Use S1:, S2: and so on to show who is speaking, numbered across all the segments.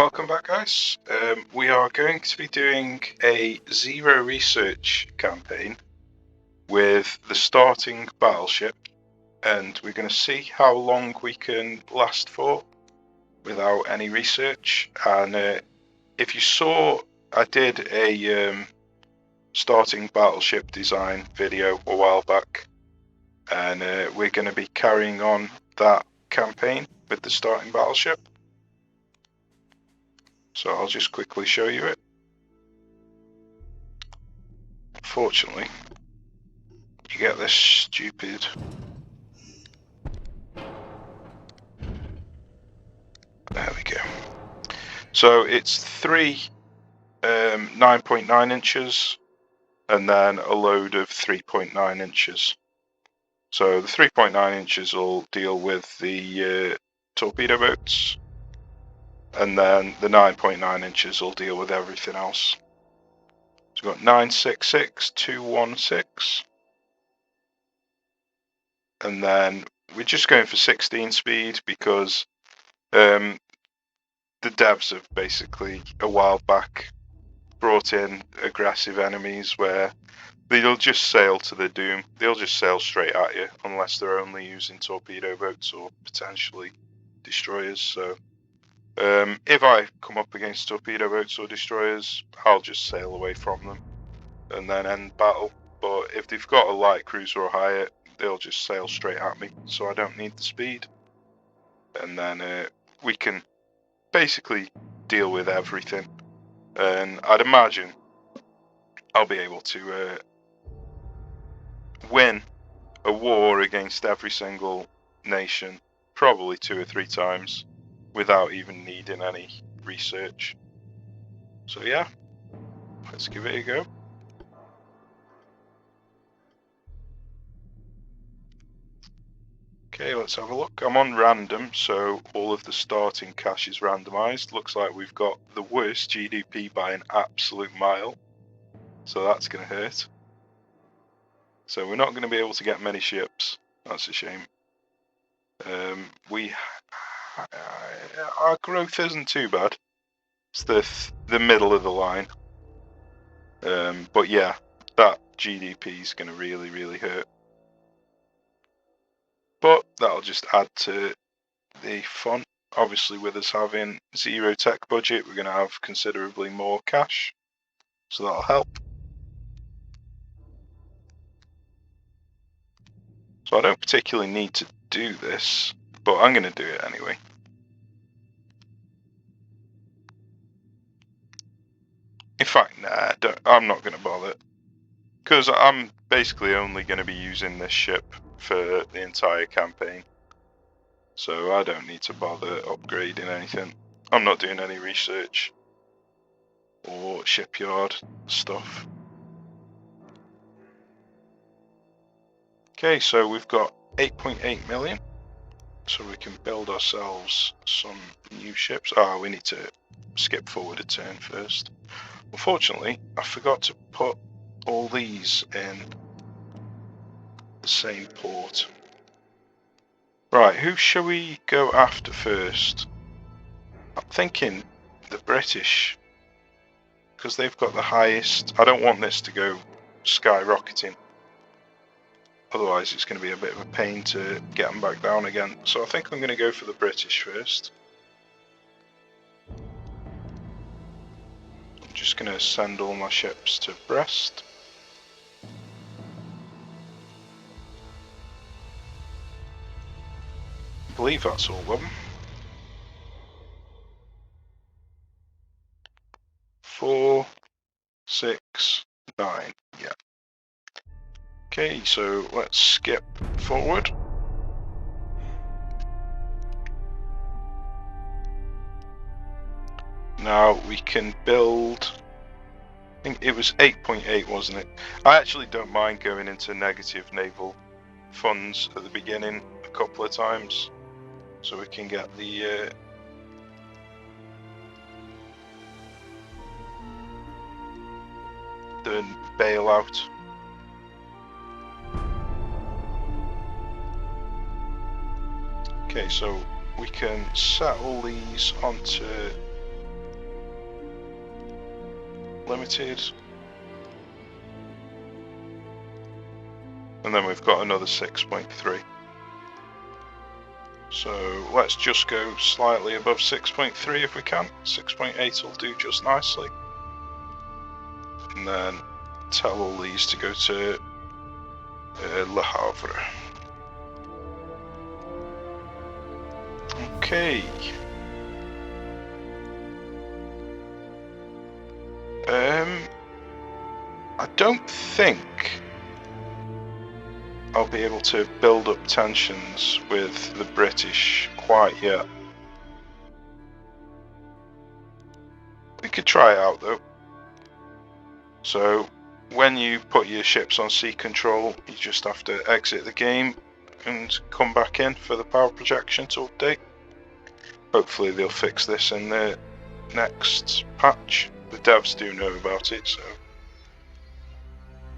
S1: Welcome back, guys. We are going to be doing a zero research campaign with the starting battleship, and we're going to see how long we can last for without any research. And if you saw, I did a starting battleship design video a while back, and we're going to be carrying on that campaign with the starting battleship. So I'll just quickly show you it. Unfortunately, you get this stupid there we go. So it's three 9.9 inches and then a load of 3.9 inches. So the 3.9 inches will deal with the torpedo boats, and then the 9.9 inches will deal with everything else. So we've got 966, 216, and then we're just going for 16 speed because the devs have basically a while back brought in aggressive enemies where they'll just sail to their doom. They'll just sail straight at you unless they're only using torpedo boats or potentially destroyers. So if I come up against torpedo boats or destroyers, I'll just sail away from them and then end battle. But if they've got a light cruiser or higher, they'll just sail straight at me, so I don't need the speed. And then we can basically deal with everything. And I'd imagine I'll be able to win a war against every single nation probably 2 or 3 times without even needing any research. So yeah, let's give it a go. Okay, let's have a look. I'm on random, so all of the starting cash is randomized. Looks like we've got the worst GDP by an absolute mile, so that's going to hurt. So we're not going to be able to get many ships. That's a shame. Our growth isn't too bad. It's the middle of the line. But yeah, that GDP is going to really hurt. But that'll just add to the fun. Obviously, with us having zero tech budget, we're going to have considerably more cash, so that'll help. So I don't particularly need to do this, but I'm going to do it anyway. In fact, nah, I'm not going to bother, because I'm basically only going to be using this ship for the entire campaign. So I don't need to bother upgrading anything. I'm not doing any research or shipyard stuff. Okay, so we've got 8.8 million. So we can build ourselves some new ships. We need to skip forward a turn first. Unfortunately, I forgot to put all these in the same port. Right, who shall we go after first? I'm thinking the British, because they've got the highest. I don't want this to go skyrocketing. Otherwise it's going to be a bit of a pain to get them back down again. So I think I'm going to go for the British first. I'm just going to send all my ships to Brest. I believe that's all of them. 4, 6, 9, yeah. Okay, so let's skip forward. Now we can build, I think it was 8.8, wasn't it? I actually don't mind going into negative naval funds at the beginning a couple of times, so we can get the bailout. Okay, so we can set all these onto limited. And then we've got another 6.3. So let's just go slightly above 6.3 if we can. 6.8 will do just nicely. And then tell all these to go to Le Havre. Okay. I don't think I'll be able to build up tensions with the British quite yet. We could try it out though. So when you put your ships on sea control, you just have to exit the game and come back in for the power projection to update. Hopefully they'll fix this in the next patch. The devs do know about it, so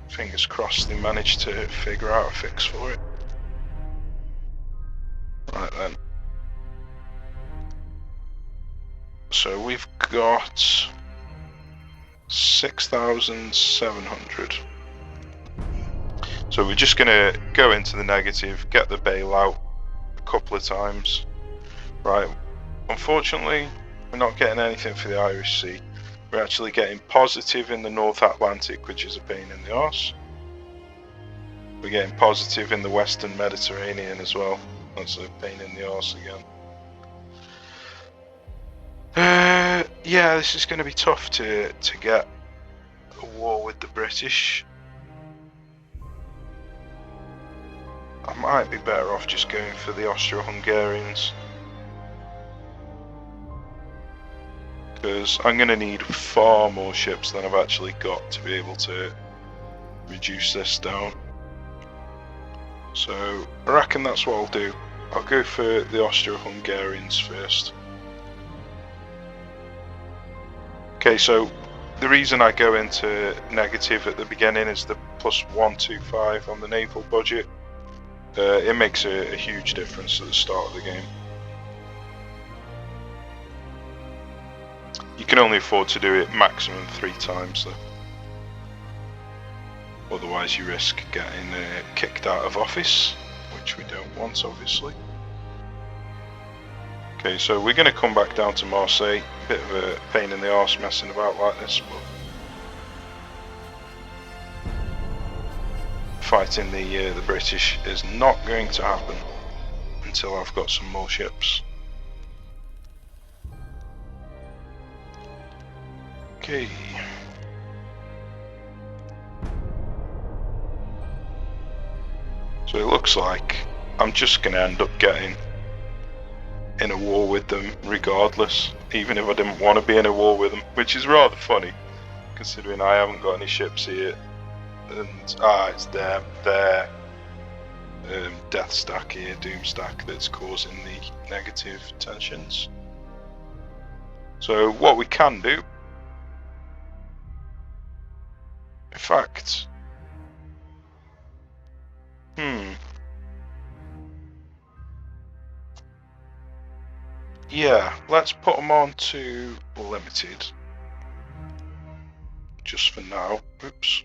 S1: fingers crossed they manage to figure out a fix for it. Right then. So we've got 6,700. So we're just going to go into the negative, get the bailout a couple of times. Right, unfortunately we're not getting anything for the Irish Sea. We're actually getting positive in the North Atlantic, which is a pain in the arse. We're getting positive in the Western Mediterranean as well. That's a pain in the arse again. Yeah, this is going to be tough to get a war with the British. I might be better off just going for the Austro-Hungarians, because I'm going to need far more ships than I've actually got to be able to reduce this down. So I reckon that's what I'll do. I'll go for the Austro-Hungarians first. Okay, so the reason I go into negative at the beginning is the plus 125 on the naval budget. It makes a huge difference at the start of the game. You can only afford to do it maximum 3 times though. Otherwise you risk getting kicked out of office, which we don't want obviously. Okay, so we're going to come back down to Marseille. Bit of a pain in the arse messing about like this, but fighting the British is not going to happen until I've got some more ships. Okay. So it looks like I'm just going to end up getting in a war with them regardless, even if I didn't want to be in a war with them, which is rather funny considering I haven't got any ships here. And it's their death stack here, doom stack, that's causing the negative tensions. So what we can do, in fact, yeah, let's put them on to limited just for now. Oops.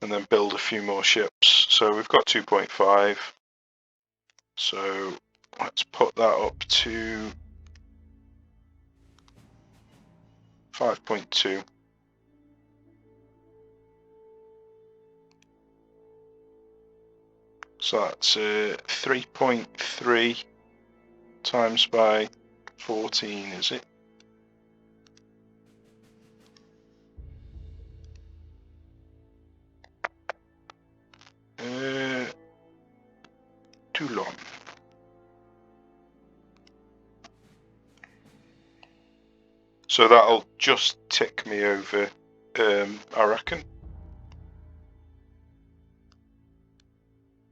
S1: And then build a few more ships. So we've got 2.5. So let's put that up to 5.2. So that's 3.3 times by 14, is it? Toulon. So that'll just tick me over, I reckon.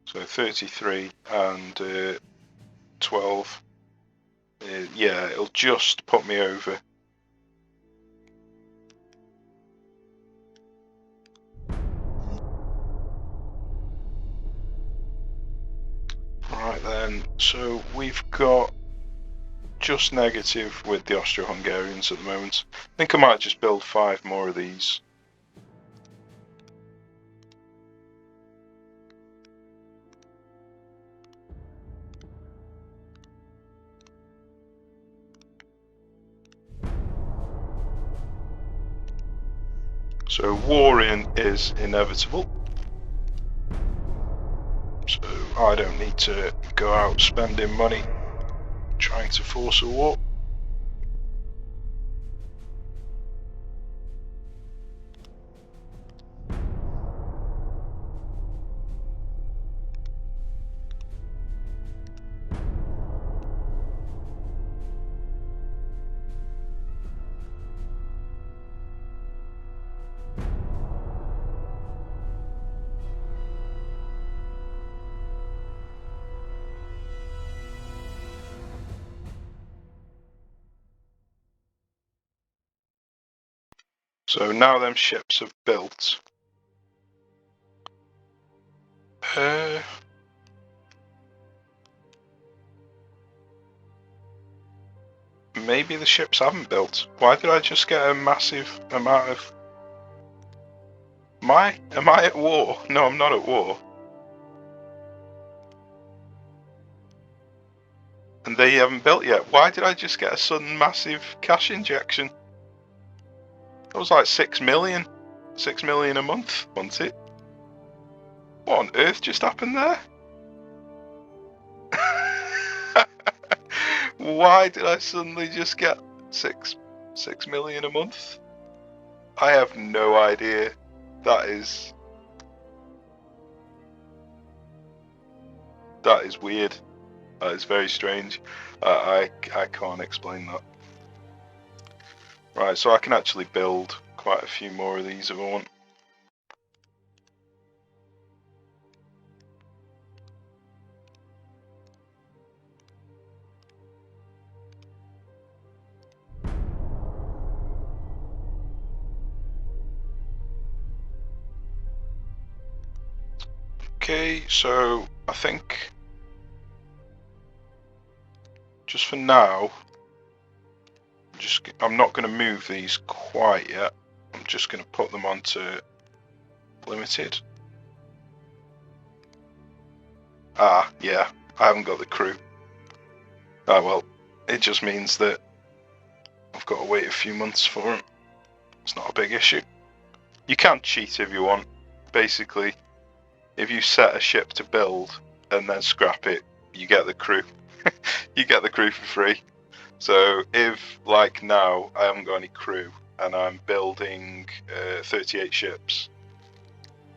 S1: So 33 and 12. Yeah, it'll just put me over. Right then, so we've got just negative with the Austro-Hungarians at the moment. I think I might just build 5 more of these. So war is inevitable. So I don't need to go out spending money trying to force a war. So now them ships have built. Maybe the ships haven't built. Why did I just get a massive amount of... Am I at war? No, I'm not at war. And they haven't built yet. Why did I just get a sudden massive cash injection? That was like 6 million. 6 million a month, wasn't it? What on earth just happened there? Why did I suddenly just get 6 million a month? I have no idea. That is weird. That is very strange. I can't explain that. Right, so I can actually build quite a few more of these if I want. Okay, so I think just for now, I'm not going to move these quite yet. I'm just going to put them onto limited. Ah, yeah, I haven't got the crew. Ah, well, it just means that I've got to wait a few months for them. It's not a big issue. You can cheat if you want. Basically, if you set a ship to build and then scrap it, you get the crew. You get the crew for free. So if, like now, I haven't got any crew and I'm building 38 ships,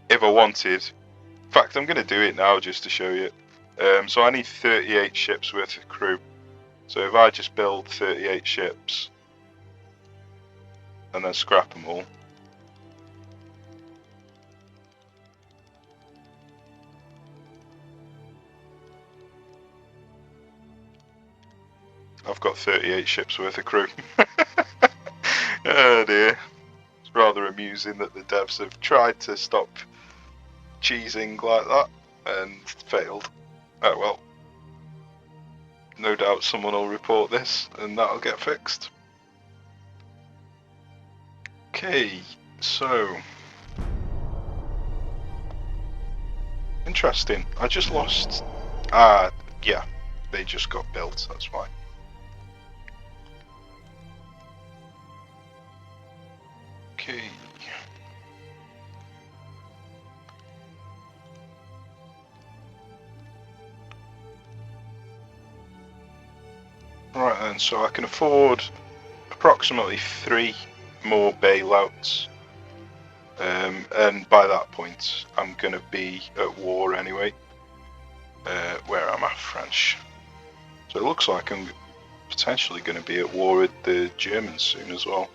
S1: if I wanted, in fact I'm going to do it now just to show you. So I need 38 ships worth of crew. So if I just build 38 ships and then scrap them all, I've got 38 ships worth of crew. Oh dear. It's rather amusing that the devs have tried to stop cheesing like that and failed. Oh well. No doubt someone will report this and that'll get fixed. Okay, so... Interesting. I just lost... yeah. They just got built, that's why. Okay. Right then, so I can afford approximately 3 more bailouts. And by that point, I'm going to be at war anyway. Where am I? French. So it looks like I'm potentially going to be at war with the Germans soon as well.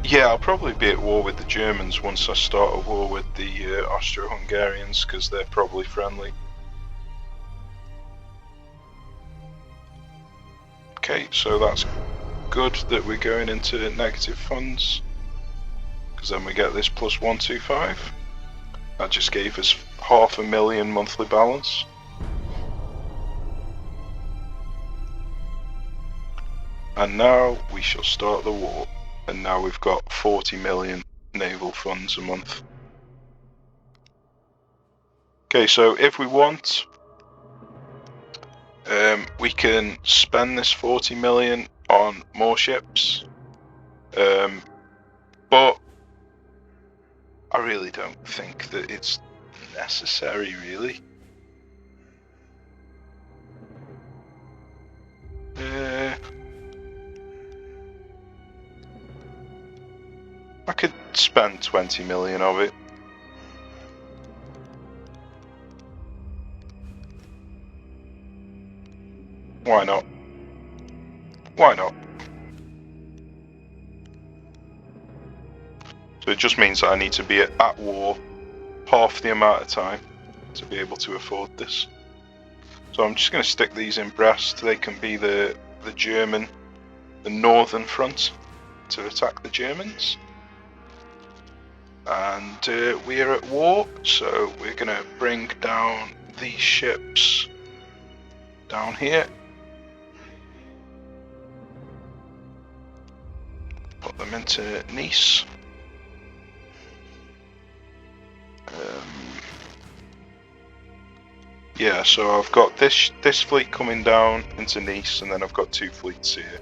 S1: Yeah, I'll probably be at war with the Germans once I start a war with the Austro-Hungarians, because they're probably friendly. Okay, so that's good that we're going into negative funds, because then we get this plus 125. That just gave us 500,000 monthly balance. And now we shall start the war. And now we've got 40 million naval funds a month. Okay, so if we want, we can spend this 40 million on more ships. But I really don't think that it's necessary, really. I could spend 20 million of it. Why not? Why not? So it just means that I need to be at war half the amount of time to be able to afford this. So I'm just going to stick these in Brest. They can be the northern front to attack the Germans. And we are at war, so we're going to bring down these ships down here. Put them into Nice. Yeah, so I've got this fleet coming down into Nice, and then I've got two fleets here.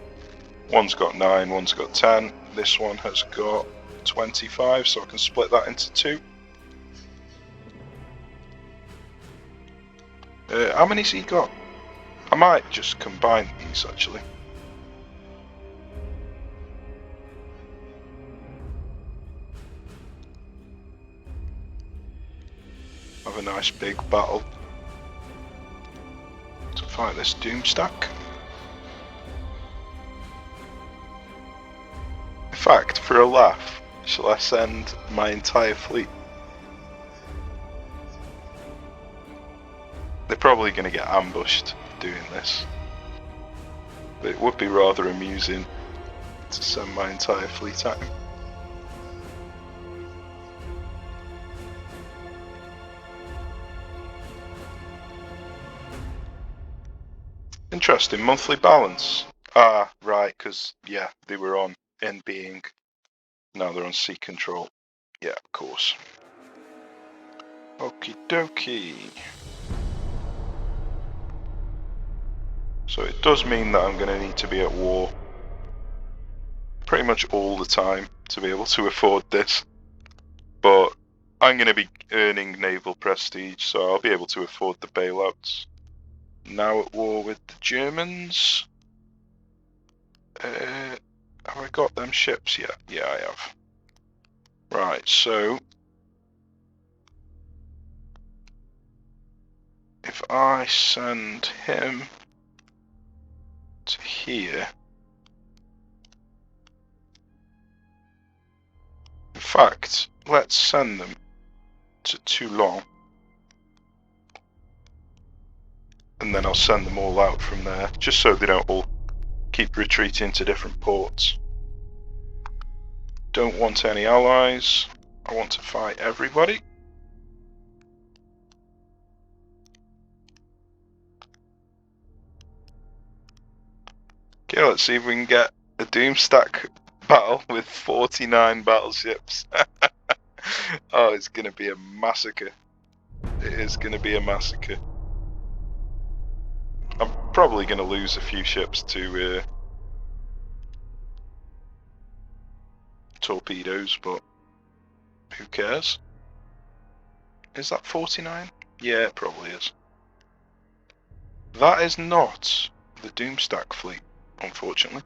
S1: One's got 9, one's got 10. This one has got 25, so I can split that into 2. How many's he got? I might just combine these actually. Have a nice big battle to fight this Doomstack. In fact, for a laugh, shall I send my entire fleet? They're probably going to get ambushed doing this. But it would be rather amusing to send my entire fleet at him. Interesting, monthly balance. Ah, right, because, yeah, they were on in being. Now they're on sea control. Yeah, of course. Okie dokie. So it does mean that I'm going to need to be at war pretty much all the time to be able to afford this. But I'm going to be earning naval prestige, so I'll be able to afford the bailouts. Now at war with the Germans. Have I got them ships yet? Yeah, I have. Right, so if I send him to here. In fact, let's send them to Toulon. And then I'll send them all out from there, just so they don't all keep retreating to different ports. Don't want any allies. I want to fight everybody. Okay, let's see if we can get a Doomstack battle with 49 battleships. Oh, it's going to be a massacre. It is going to be a massacre. I'm probably going to lose a few ships to torpedoes, but who cares? Is that 49? Yeah, it probably is. That is not the Doomstack fleet, unfortunately.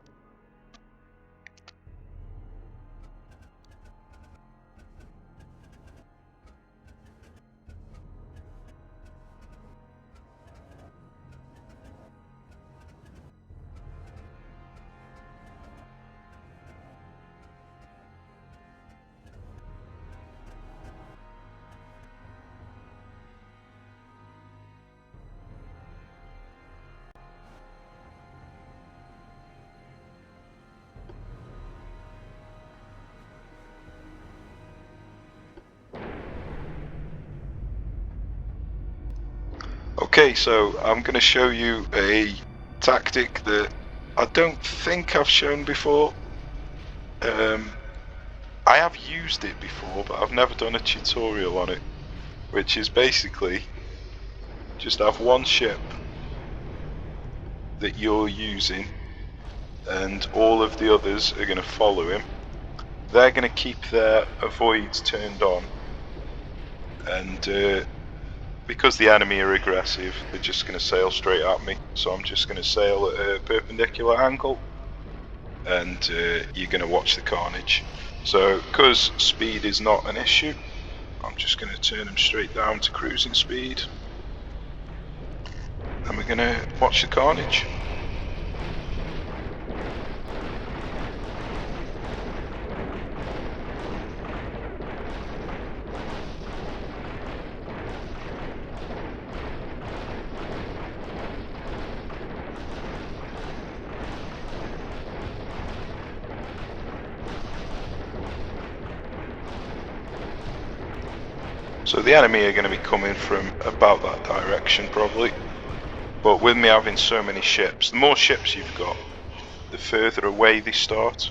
S1: Okay, so I'm going to show you a tactic that I don't think I've shown before. I have used it before, but I've never done a tutorial on it, which is basically just have one ship that you're using and all of the others are going to follow him. They're going to keep their avoids turned on, and because the enemy are aggressive, they're just going to sail straight at me. So I'm just going to sail at a perpendicular angle, and you're going to watch the carnage. So because speed is not an issue, I'm just going to turn them straight down to cruising speed, and we're going to watch the carnage. So the enemy are going to be coming from about that direction probably, but with me having so many ships, the more ships you've got, the further away they start.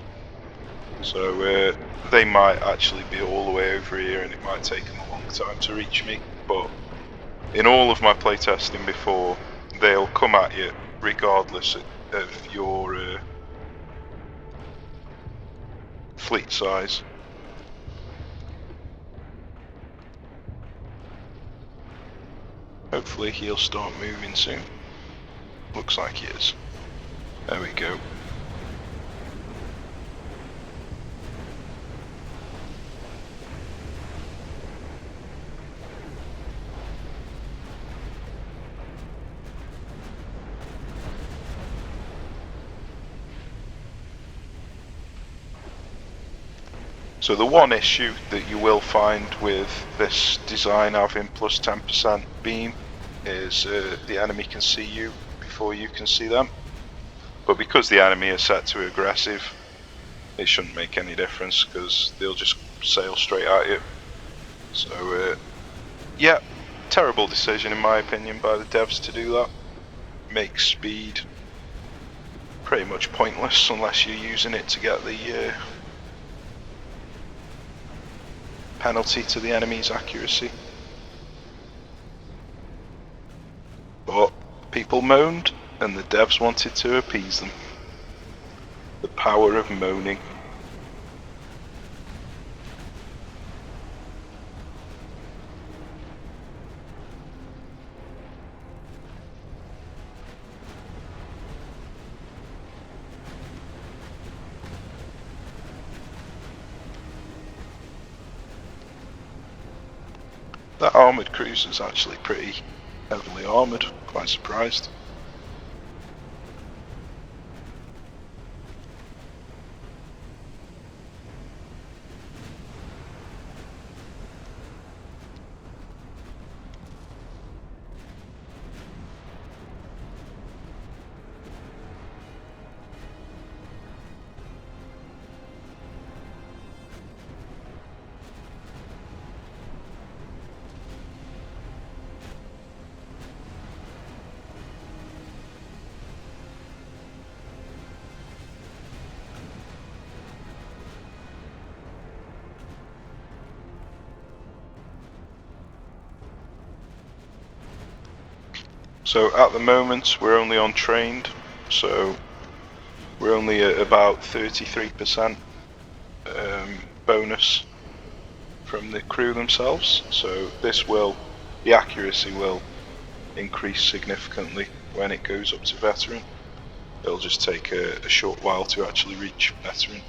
S1: So they might actually be all the way over here and it might take them a long time to reach me, but in all of my playtesting before, they'll come at you regardless of your fleet size. Hopefully he'll start moving soon. Looks like he is. There we go. So the one issue that you will find with this design having plus 10% beam is the enemy can see you before you can see them. But because the enemy are set to aggressive, it shouldn't make any difference because they'll just sail straight at you. So yeah, terrible decision in my opinion by the devs to do that. Makes speed pretty much pointless unless you're using it to get the penalty to the enemy's accuracy. But people moaned and the devs wanted to appease them. The power of moaning. That armoured cruiser is actually pretty heavily armoured, quite surprised. So at the moment we're only on trained, so we're only at about 33% bonus from the crew themselves. So the accuracy will increase significantly when it goes up to veteran. It'll just take a short while to actually reach veteran.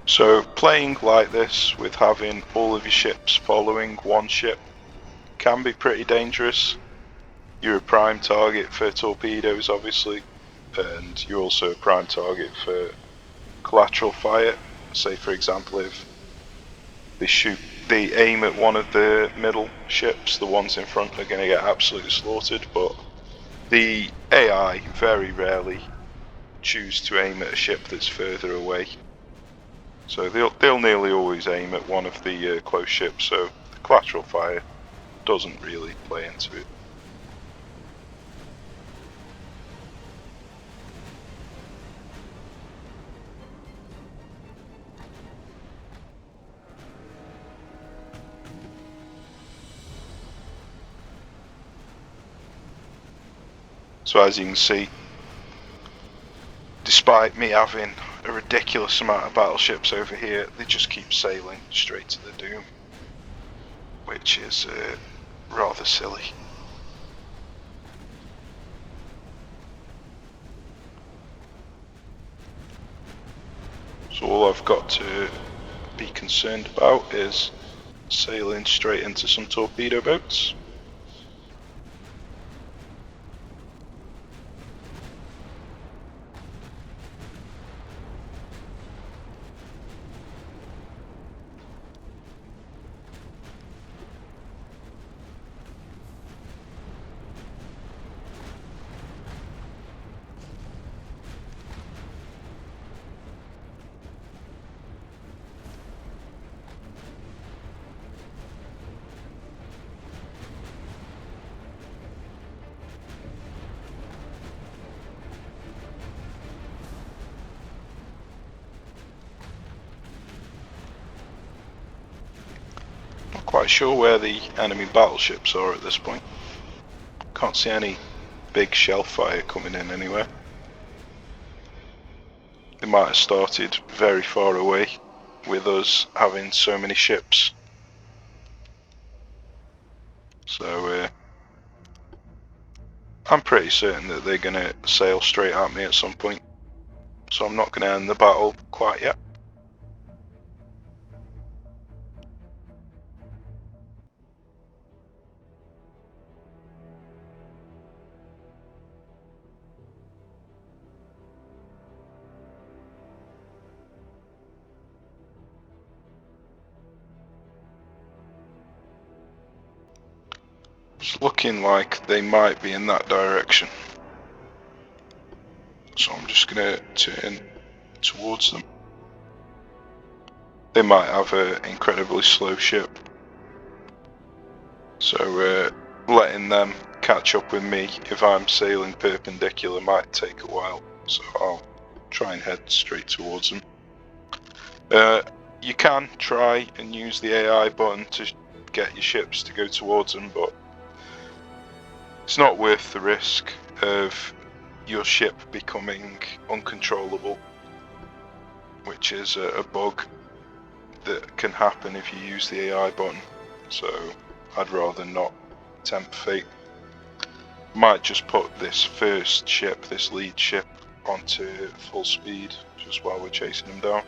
S1: So playing like this with having all of your ships following one ship can be pretty dangerous. You're a prime target for torpedoes obviously, and you're also a prime target for collateral fire. Say for example if they aim at one of the middle ships, the ones in front are going to get absolutely slaughtered, but the AI very rarely choose to aim at a ship that's further away. So they'll nearly always aim at one of the close ships, so the collateral fire doesn't really play into it. So as you can see, despite me having a ridiculous amount of battleships over here, they just keep sailing straight to the doom, which is rather silly. So all I've got to be concerned about is sailing straight into some torpedo boats. Not quite sure where the enemy battleships are at this point. Can't see any big shell fire coming in anywhere. They might have started very far away with us having so many ships. So I'm pretty certain that they're going to sail straight at me at some point. So I'm not going to end the battle quite yet. It's looking like they might be in that direction. So I'm just going to turn towards them. They might have an incredibly slow ship. So letting them catch up with me if I'm sailing perpendicular might take a while. So I'll try and head straight towards them. You can try and use the AI button to get your ships to go towards them, but it's not worth the risk of your ship becoming uncontrollable, which is a bug that can happen if you use the AI button. So I'd rather not tempt fate. Might just put this first ship, this lead ship, onto full speed just while we're chasing them down.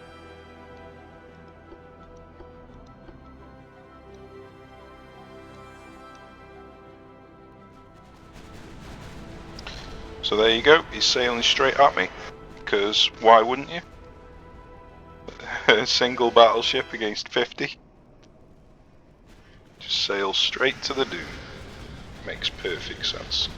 S1: So there you go, he's sailing straight at me, because why wouldn't you? A single battleship against 50. Just sail straight to the doom. Makes perfect sense.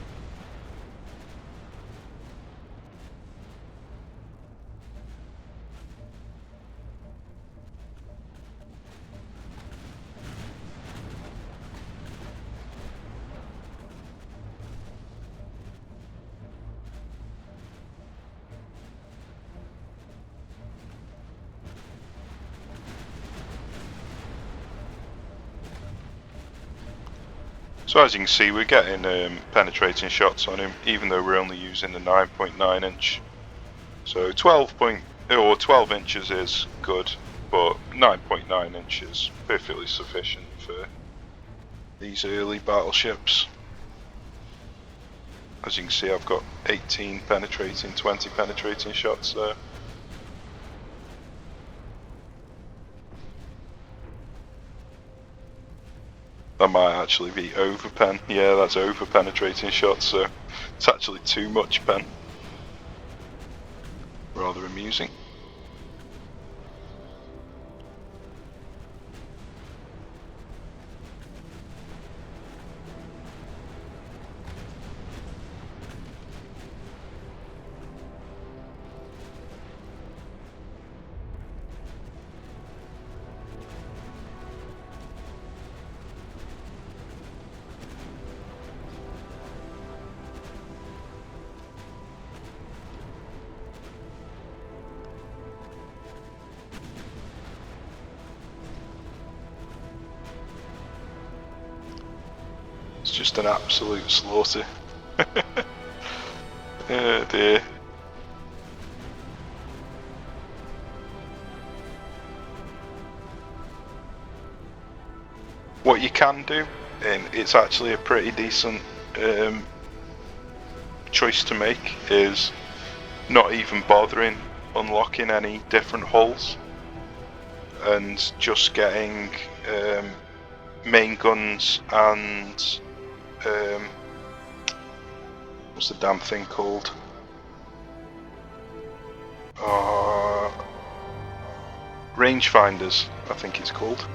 S1: So as you can see, we're getting penetrating shots on him, even though we're only using the 9.9 inch. So 12 inches is good, but 9.9 inches is perfectly sufficient for these early battleships. As you can see, I've got 18 penetrating, 20 penetrating shots there. That might actually be over pen. Yeah, that's over penetrating shots, so it's actually too much pen. Rather amusing. It's just an absolute slaughter. Oh dear. What you can do, and it's actually a pretty decent choice to make, is not even bothering unlocking any different hulls and just getting main guns and what's the damn thing called? Rangefinders, I think it's called.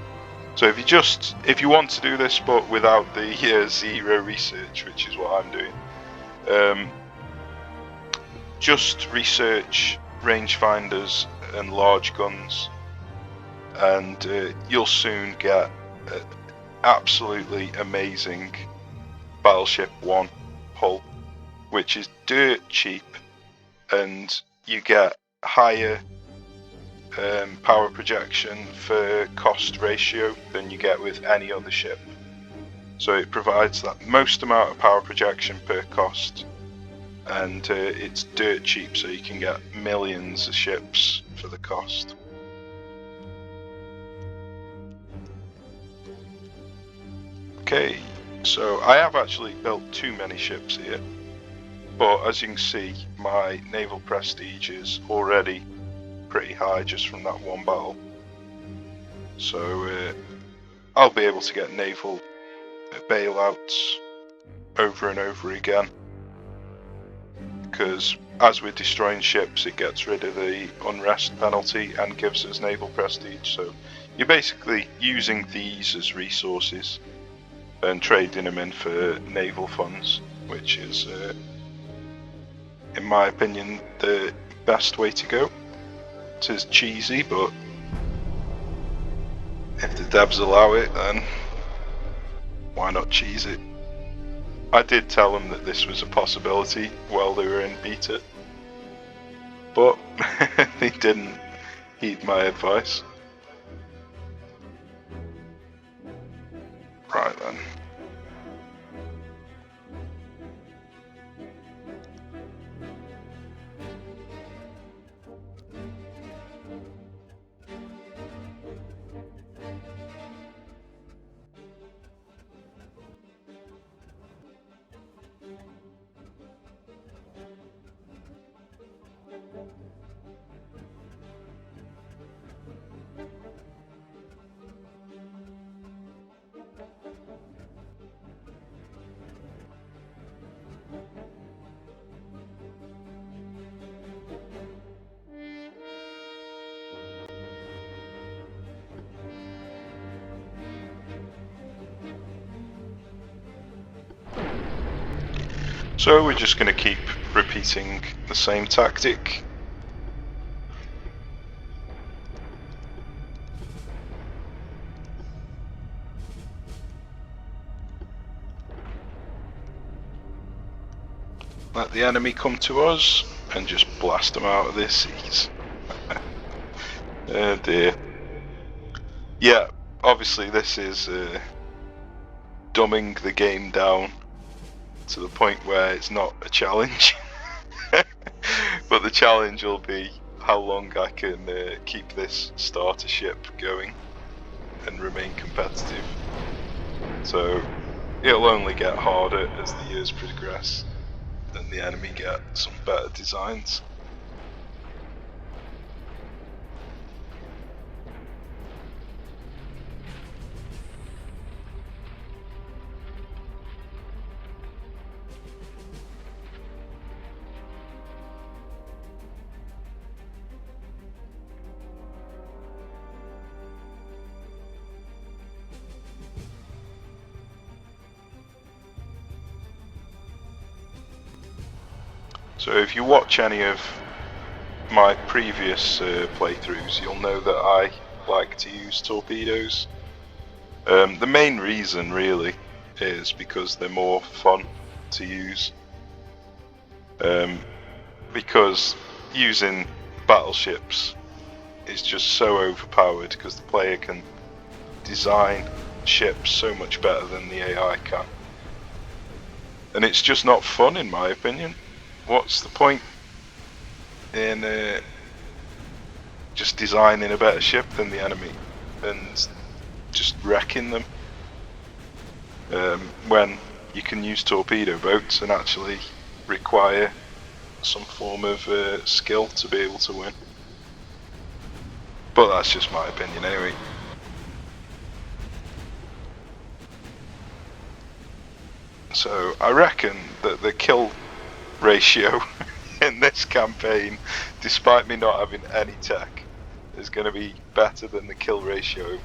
S1: So if you want to do this but without the zero research, which is what I'm doing, just research rangefinders and large guns, and you'll soon get absolutely amazing Battleship 1 hull, which is dirt cheap, and you get higher power projection for cost ratio than you get with any other ship. So it provides that most amount of power projection per cost, and it's dirt cheap, so you can get millions of ships for the cost. Okay, so I have actually built too many ships here, but as you can see, my naval prestige is already pretty high just from that one battle. So I'll be able to get naval bailouts over and over again, because as we're destroying ships, it gets rid of the unrest penalty and gives us naval prestige. So you're basically using these as resources and trading them in for naval funds, which is, in my opinion, the best way to go. It is cheesy, but if the devs allow it, then why not cheese it? I did tell them that this was a possibility while they were in beta, but they didn't heed my advice. Right then. So we're just going to keep repeating the same tactic. Let the enemy come to us and just blast them out of their seas. Oh dear. Yeah, obviously this is dumbing the game down to the point where it's not a challenge. But the challenge will be how long I can keep this starter ship going and remain competitive. So it'll only get harder as the years progress and the enemy get some better designs. So if you watch any of my previous playthroughs, you'll know that I like to use torpedoes. The main reason really is because they're more fun to use. Because using battleships is just so overpowered because the player can design ships so much better than the AI can. And it's just not fun in my opinion. What's the point in just designing a better ship than the enemy and just wrecking them when you can use torpedo boats and actually require some form of skill to be able to win. But that's just my opinion anyway. So I reckon that the kill ratio in this campaign, despite me not having any tech, is going to be better than the kill ratio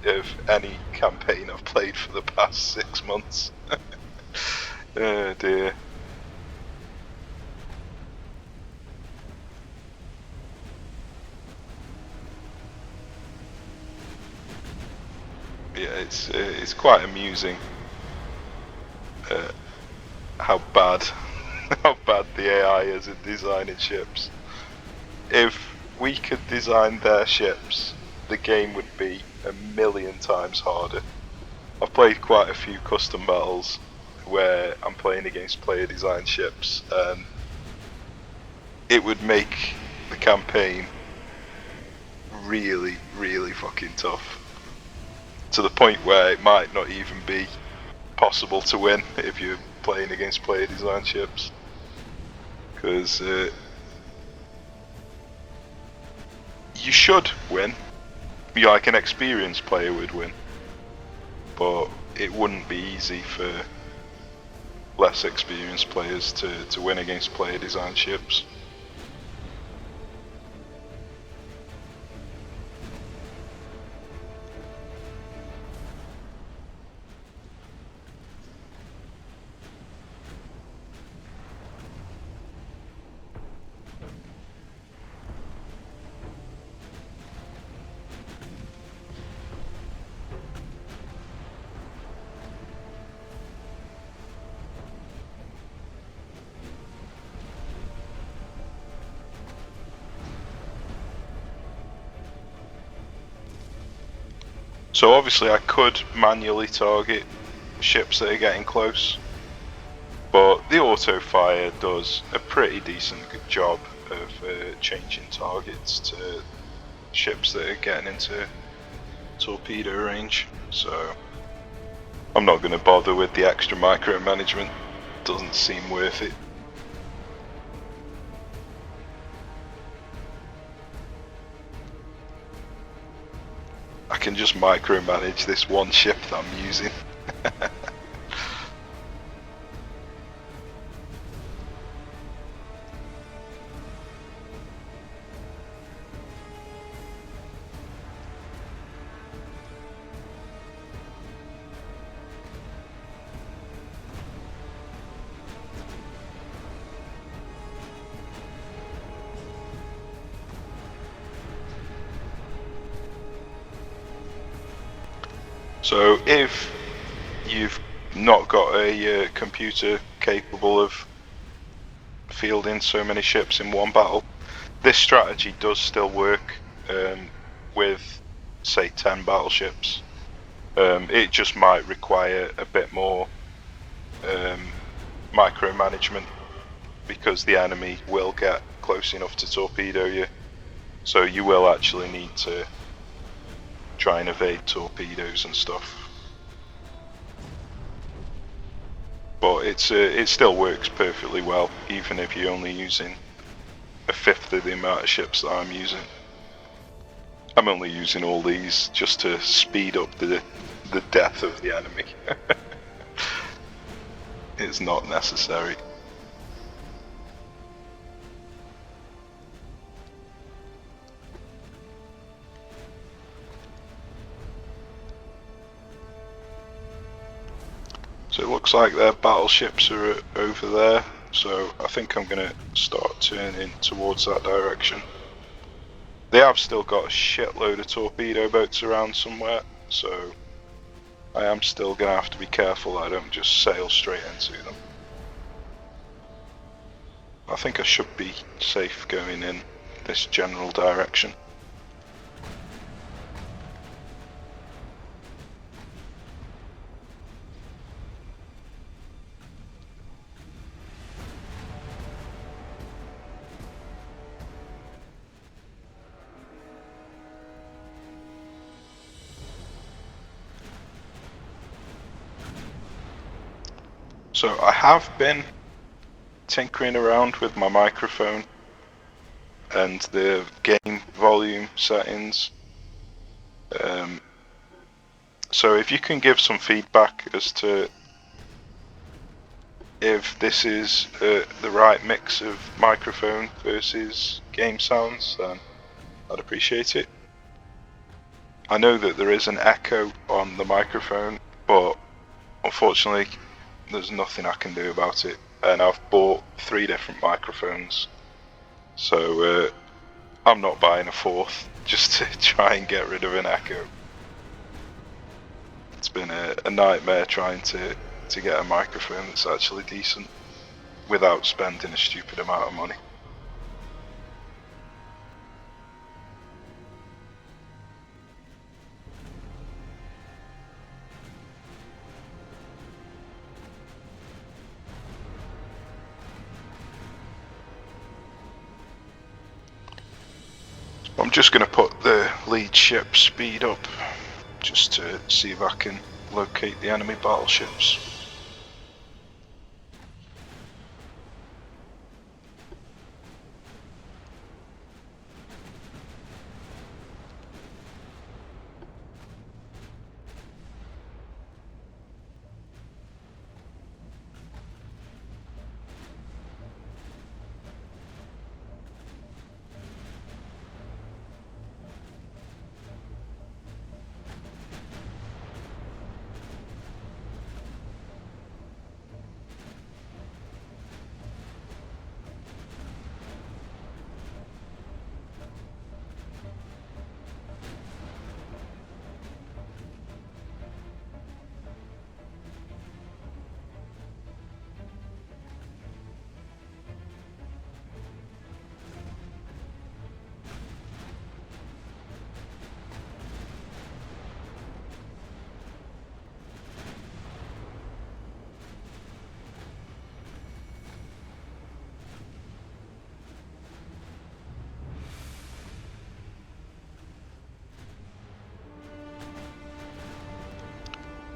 S1: of any campaign I've played for the past 6 months. Oh dear. Yeah, it's quite amusing how bad the AI is at designing ships. If we could design their ships, the game would be 1,000,000 times harder. I've played quite a few custom battles where I'm playing against player designed ships, and it would make the campaign really, really fucking tough. To the point where it might not even be possible to win if you're playing against player designed ships. Because you should win. Like an experienced player would win. But it wouldn't be easy for less experienced players to win against player designed ships. So obviously I could manually target ships that are getting close, but the auto fire does a pretty decent good job of changing targets to ships that are getting into torpedo range. So I'm not going to bother with the extra micromanagement. Doesn't seem worth it. I can just micromanage this one ship that I'm using. So if you've not got a computer capable of fielding so many ships in one battle, this strategy does still work with, say, 10 battleships. It just might require a bit more micromanagement because the enemy will get close enough to torpedo you. So you will actually need to try and evade torpedoes and stuff. But it still works perfectly well, even if you're only using a fifth of the amount of ships that I'm using. I'm only using all these just to speed up the death of the enemy. It's not necessary. So it looks like their battleships are over there. so I think I'm going to start turning towards that direction. They have still got a shitload of torpedo boats around somewhere, so I am still going to have to be careful I don't just sail straight into them. I think I should be safe going in this general direction. So I have been tinkering around with my microphone and the gain volume settings. So if you can give some feedback as to if this is the right mix of microphone versus game sounds, then I'd appreciate it. I know that there is an echo on the microphone, but unfortunately there's nothing I can do about it, and I've bought 3 different microphones, so I'm not buying a 4th just to try and get rid of an echo. It's been a nightmare trying to get a microphone that's actually decent without spending a stupid amount of money. I'm just going to put the lead ship speed up just to see if I can locate the enemy battleships.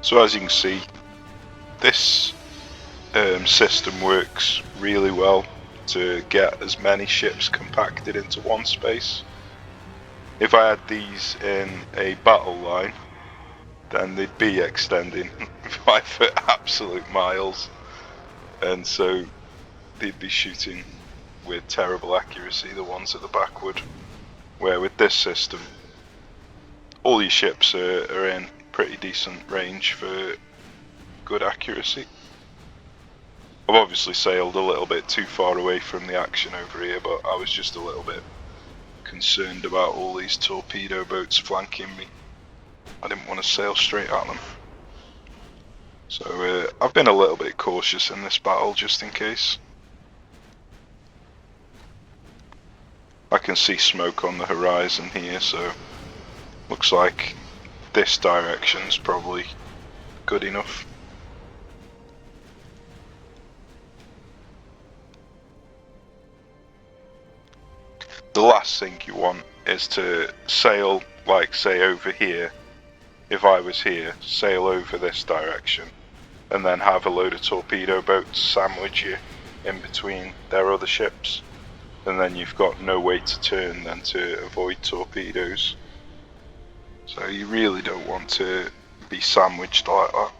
S1: So as you can see, this system works really well to get as many ships compacted into one space. If I had these in a battle line, then they'd be extending by for absolute miles, and so they'd be shooting with terrible accuracy, the ones at the back would. Where with this system, all your ships are in pretty decent range for good accuracy. I've obviously sailed a little bit too far away from the action over here, but I was just a little bit concerned about all these torpedo boats flanking me. I didn't want to sail straight at them. So I've been a little bit cautious in this battle just in case. I can see smoke on the horizon here, so looks like this direction's probably good enough. The last thing you want is to sail, like say over here, if I was here, sail over this direction and then have a load of torpedo boats sandwich you in between their other ships, and then you've got no way to turn then to avoid torpedoes. So you really don't want to be sandwiched like that.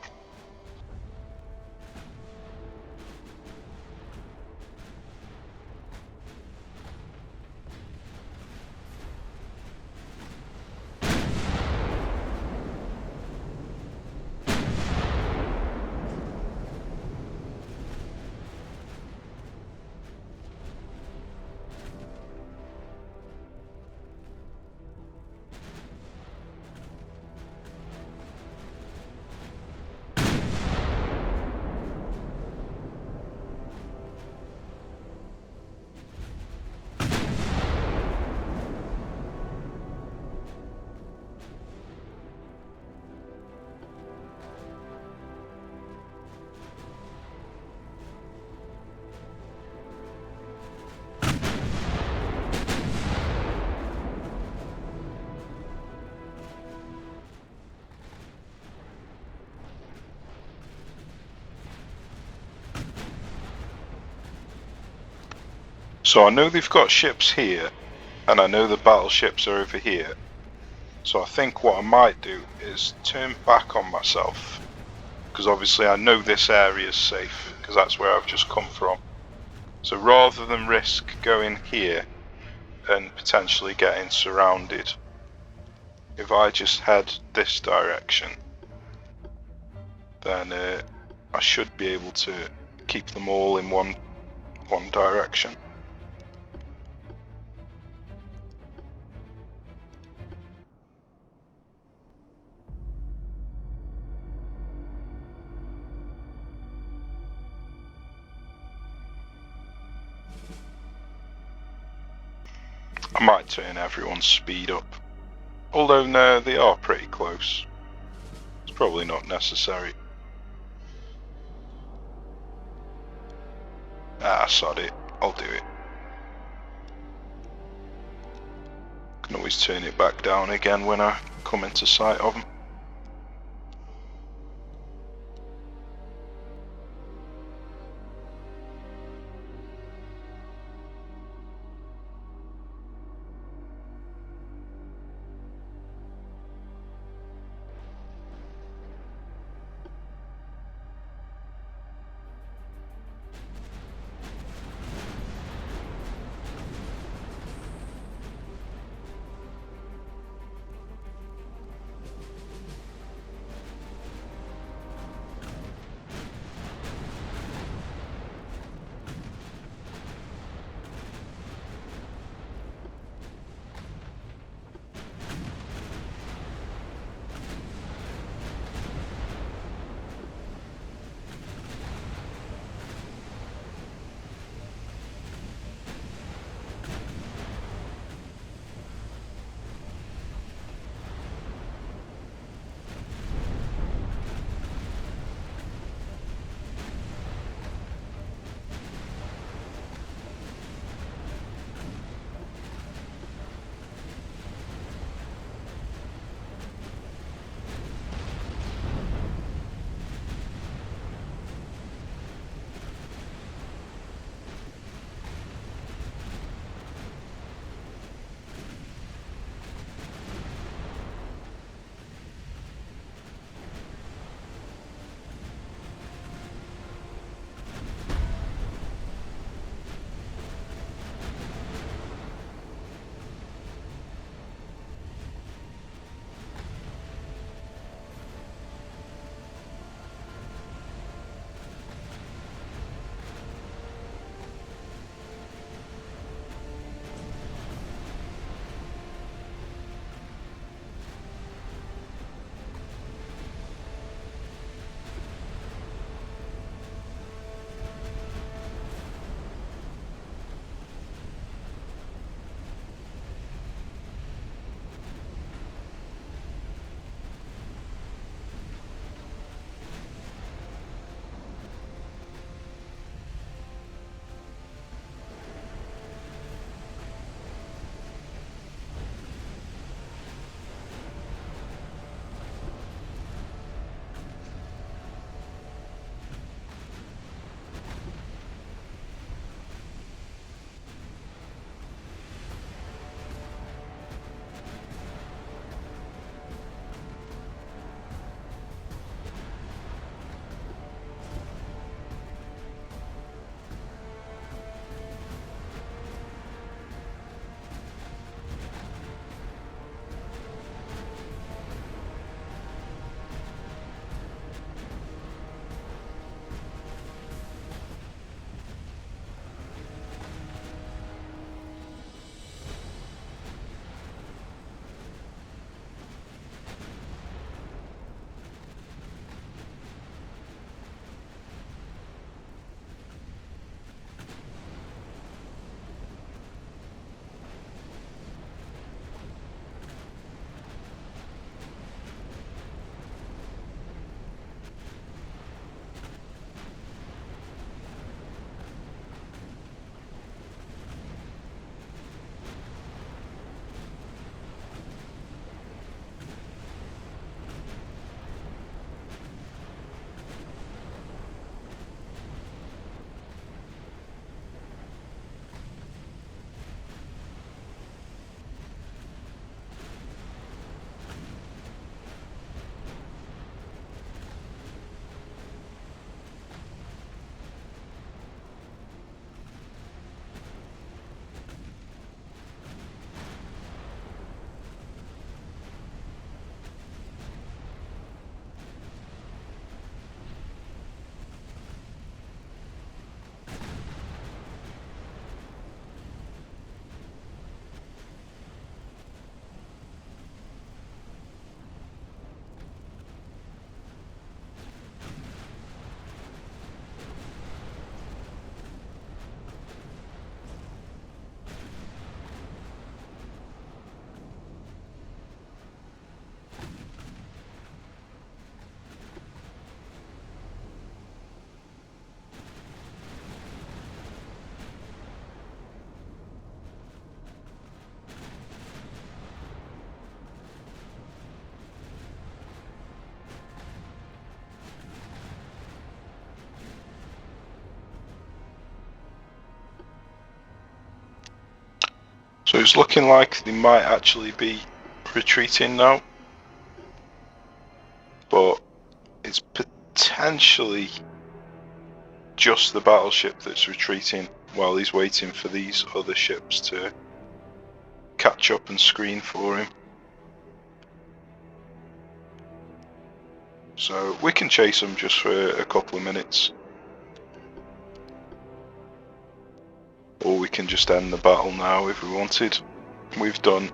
S1: So I know they've got ships here, and I know the battleships are over here. So I think what I might do is turn back on myself, because obviously I know this area is safe, because that's where I've just come from. So rather than risk going here and potentially getting surrounded, if I just head this direction, then I should be able to keep them all in one direction. I might turn everyone's speed up, although no, they are pretty close. It's probably not necessary. Ah, sod it, I'll do it. Can always turn it back down again when I come into sight of them. So it's looking like they might actually be retreating now, but it's potentially just the battleship that's retreating while he's waiting for these other ships to catch up and screen for him. So we can chase him just for a couple of minutes, or we can just end the battle now if we wanted. We've done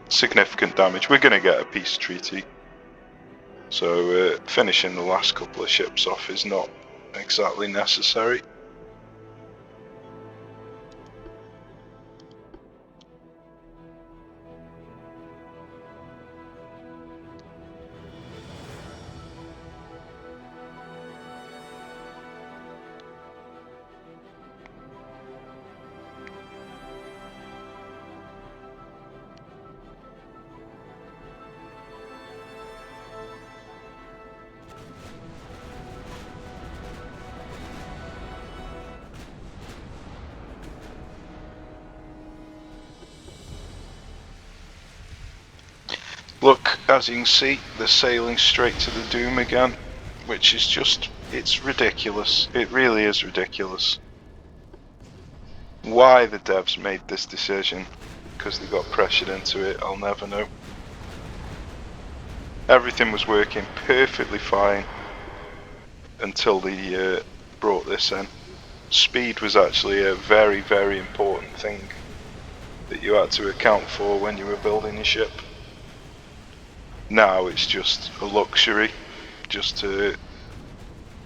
S1: significant damage. We're going to get a peace treaty, so finishing the last couple of ships off is not exactly necessary. Look, as you can see, they're sailing straight to the Doom again, which is just, it's ridiculous. It really is ridiculous. Why the devs made this decision, because they got pressured into it, I'll never know. Everything was working perfectly fine until they brought this in. Speed was actually a very, very important thing that you had to account for when you were building your ship. Now it's just a luxury, just to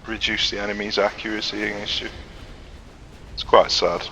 S1: reduce the enemy's accuracy against you. It's quite sad.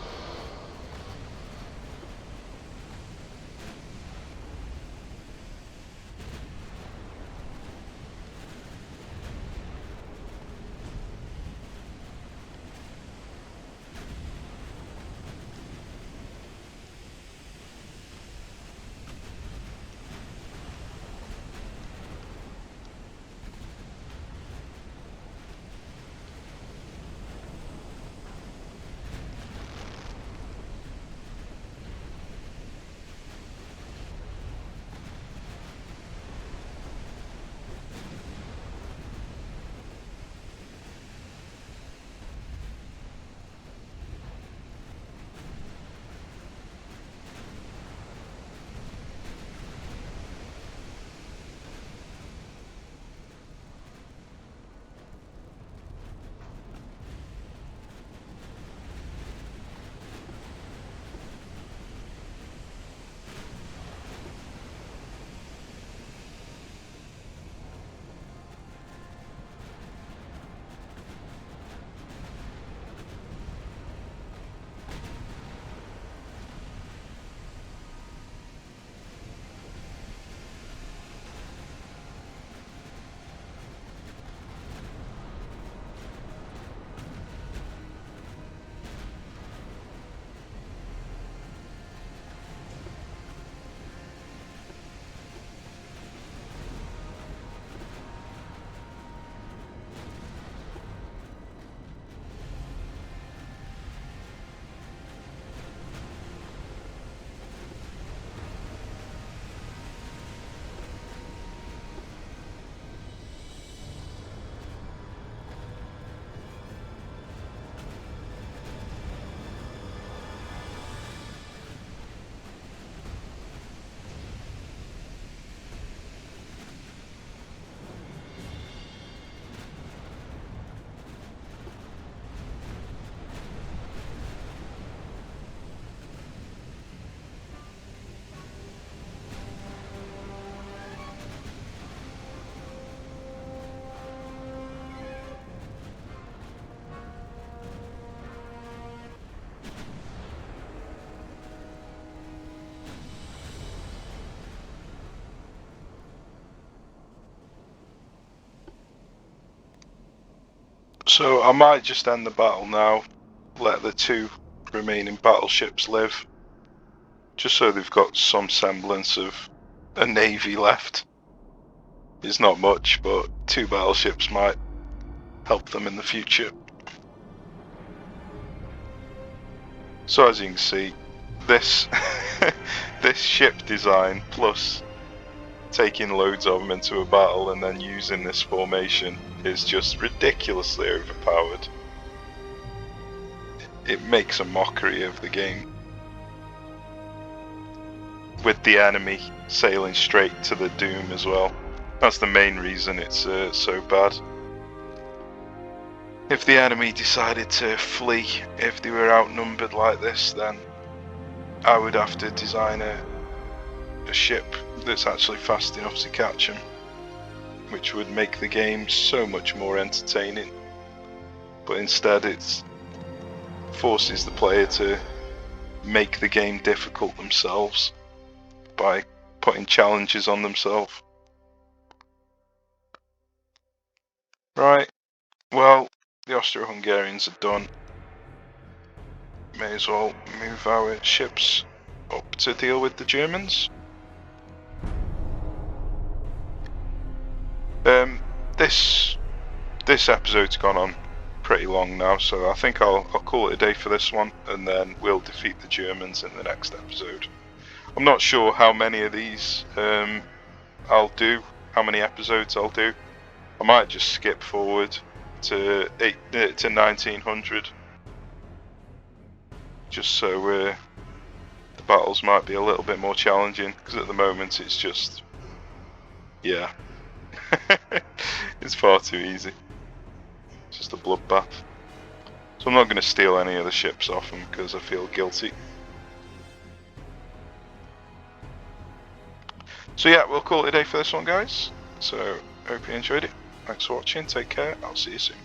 S1: So I might just end the battle now, let the two remaining battleships live, just so they've got some semblance of a navy left. It's not much, but 2 battleships might help them in the future. So as you can see, this this ship design plus taking loads of them into a battle and then using this formation is just ridiculously overpowered. It makes a mockery of the game, with the enemy sailing straight to the doom as well. That's the main reason it's so bad. If the enemy decided to flee, if they were outnumbered like this, then I would have to design a ship that's actually fast enough to catch them, which would make the game so much more entertaining. But instead it forces the player to make the game difficult themselves by putting challenges on themselves. Right, well, the Austro-Hungarians are done. May as well move our ships up to deal with the Germans. This episode's gone on pretty long now, so I think I'll call it a day for this one, and then we'll defeat the Germans in the next episode. I'm not sure how many of these I'll do, how many episodes I'll do. I might just skip forward to 1900, just so the battles might be a little bit more challenging, because at the moment it's just, yeah, it's far too easy. It's just a bloodbath. So I'm not going to steal any of the ships off them because I feel guilty. So yeah, we'll call it a day for this one, guys. So hope you enjoyed it. Thanks for watching. Take care. I'll see you soon.